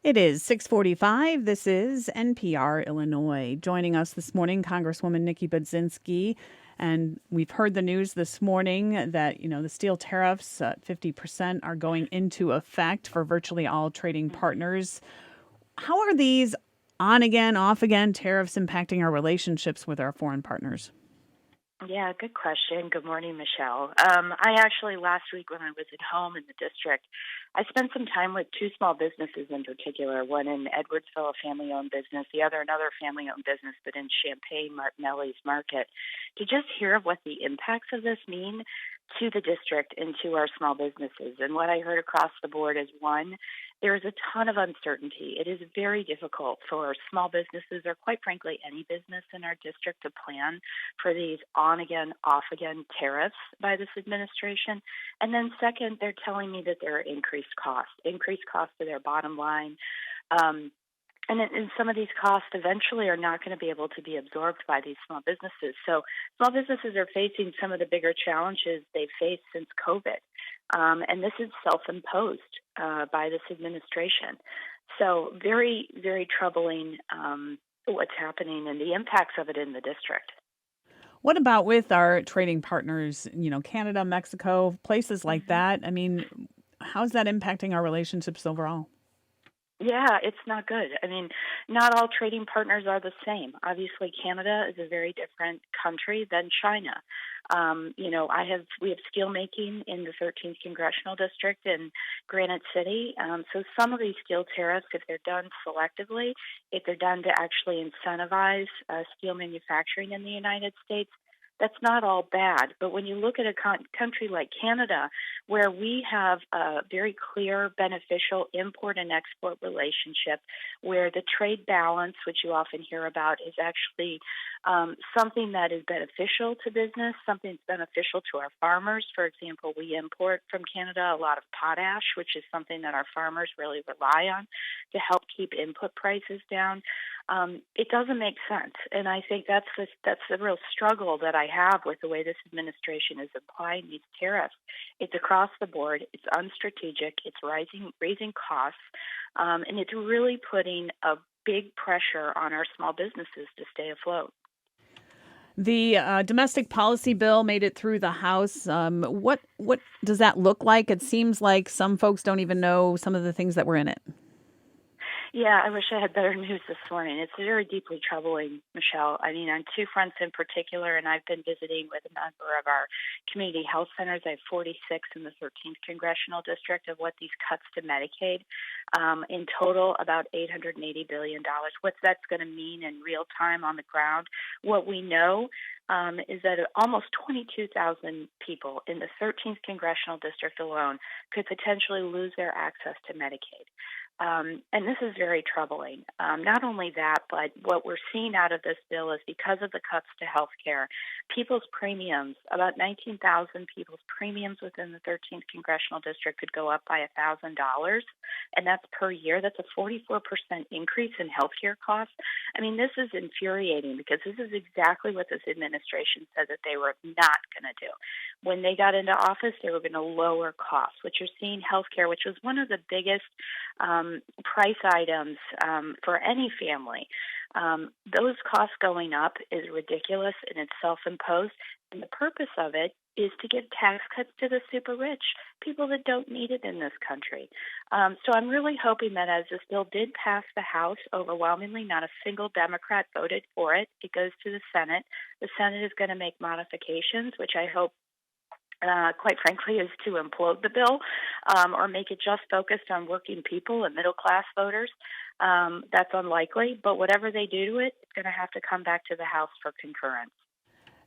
It is 6:45. This is NPR Illinois. Joining us this morning, Congresswoman Nikki Budzinski. And we've heard the news this morning that, the steel tariffs at 50% are going into effect for virtually all trading Mhm. partners. How are these on again, off again tariffs impacting our relationships with our foreign partners? Yeah, good question. Good morning, Michelle. I actually, last week when I was at home in the district, I spent some time with two small businesses in particular, one in Edwardsville, a family owned business, the other another family owned business, but in Champaign, Martinelli's Market, to just hear what the impacts of this mean to the district and to our small businesses. And what I heard across the board is one, there is a ton of uncertainty. It is very difficult for small businesses, or quite frankly, any business in our district, to plan for these on again, off again tariffs by this administration. And then, second, they're telling me that there are increased costs to their bottom line. Um, and some of these costs eventually are not going to be able to be absorbed by these small businesses. So small businesses are facing some of the bigger challenges they've faced since COVID. And this is self-imposed by this administration. So very, very troubling what's happening and the impacts of it in the district. What about with our trading partners, Canada, Mexico, places like Mhm. that? I mean, how's that impacting our relationships overall? Yeah, it's not good. I mean, not all trading partners are the same. Obviously, Canada is a very different country than China. We have steel making in the 13th congressional district in Granite City. So some of these steel tariffs, if they're done selectively, if they're done to actually incentivize steel manufacturing in the United States, that's not all bad. But when you look at a country like Canada, where we have a very clear beneficial import and export relationship, where the trade balance, which you often hear about, is actually something that is beneficial to business, something that's beneficial to our farmers. For example, we import from Canada a lot of potash, which is something that our farmers really rely on to help keep input prices down. It doesn't make sense, and I think that's the real struggle that I have with the way this administration is applying these tariffs. It's across the board. It's unstrategic. It's raising costs, and it's really putting a big pressure on our small businesses to stay afloat. The domestic policy bill made it through the House. What does that look like? It seems like some folks don't even know some of the things that were in it. Yeah, I wish I had better news this morning. It's very deeply troubling, Michelle. I mean, on two fronts in particular, and I've been visiting with a number of our community health centers. I have 46 in the 13th congressional district of what these cuts to Medicaid, in total, about $880 billion. What that's going to mean in real time on the ground. What we know is that almost 22,000 people in the 13th congressional district alone could potentially lose their access to Medicaid. And this is very troubling. Not only that, but what we're seeing out of this bill is because of the cuts to health care, people's premiums, about 19,000 people's premiums within the 13th congressional district could go up by $1,000, and that's per year. That's a 44% increase in health care costs. I mean, this is infuriating because this is exactly what this administration said that they were not going to do. When they got into office, they were going to lower costs. What you're seeing, healthcare, which was one of the biggest price items for any family. Those costs going up is ridiculous and it's self-imposed. And the purpose of it is to give tax cuts to the super rich, people that don't need it in this country. So I'm really hoping that as this bill did pass the House overwhelmingly, not a single Democrat voted for it. It goes to the Senate. The Senate is going to make modifications, which I hope quite frankly, is to implode the bill or make it just focused on working people and middle class voters. That's unlikely, but whatever they do to it, it's going to have to come back to the House for concurrence.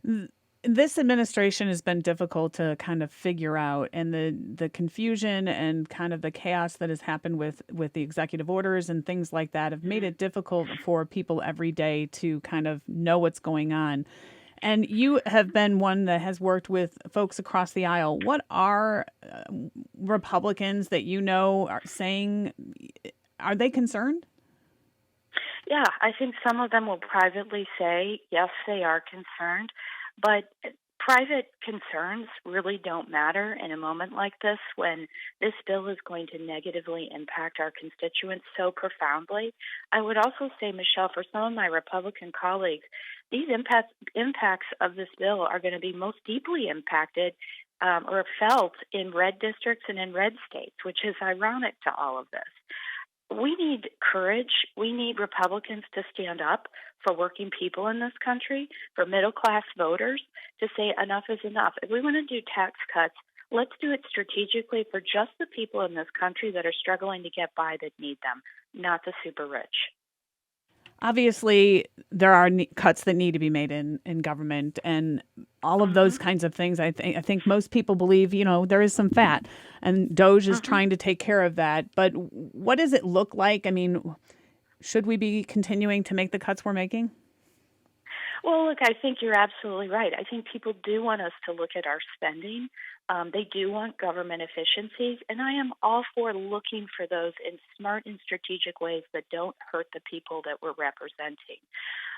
Th- This administration has been difficult to kind of figure out, and the confusion and kind of the chaos that has happened with the executive orders and things like that have made Mhm. it difficult for people every day to kind of know what's going on. And you have been one that has worked with folks across the aisle. What are Republicans that are saying? Are they concerned? Yeah, I think some of them will privately say, yes, they are concerned, but private concerns really don't matter in a moment like this when this bill is going to negatively impact our constituents so profoundly. I would also say, Michelle, for some of my Republican colleagues, these impacts of this bill are going to be most deeply impacted or felt in red districts and in red states, which is ironic to all of this. We need courage. We need Republicans to stand up for working people in this country, for middle class voters, to say enough is enough. If we want to do tax cuts, let's do it strategically for just the people in this country that are struggling to get by that need them, not the super rich. Obviously, there are cuts that need to be made in government, and all of those kinds of things. I think most people believe, there is some fat, and DOGE is trying to take care of that. But what does it look like? I mean, should we be continuing to make the cuts we're making? Well, look, I think you're absolutely right. I think people do want us to look at our spending. They do want government efficiencies, and I am all for looking for those in smart and strategic ways that don't hurt the people that we're representing.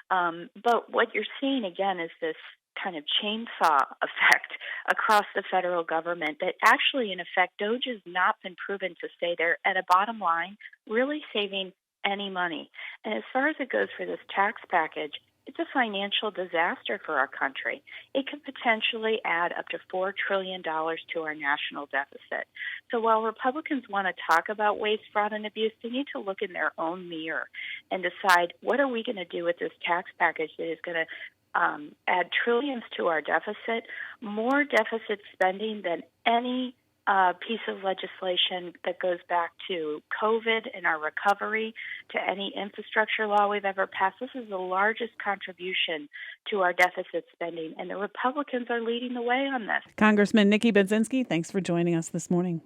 But what you're seeing, again, is this kind of chainsaw effect across the federal government that actually, in effect, DOGE has not been proven to say they're, at a bottom line, really saving any money. And as far as it goes for this tax package, it's a financial disaster for our country. It could potentially add up to $4 trillion to our national deficit. So while Republicans want to talk about waste, fraud, and abuse, they need to look in their own mirror and decide, what are we going to do with this tax package that is going to add trillions to our deficit, more deficit spending than any piece of legislation that goes back to COVID and our recovery, to any infrastructure law we've ever passed. This is the largest contribution to our deficit spending, and the Republicans are leading the way on this. Congressman Nikki Budzinski, thanks for joining us this morning.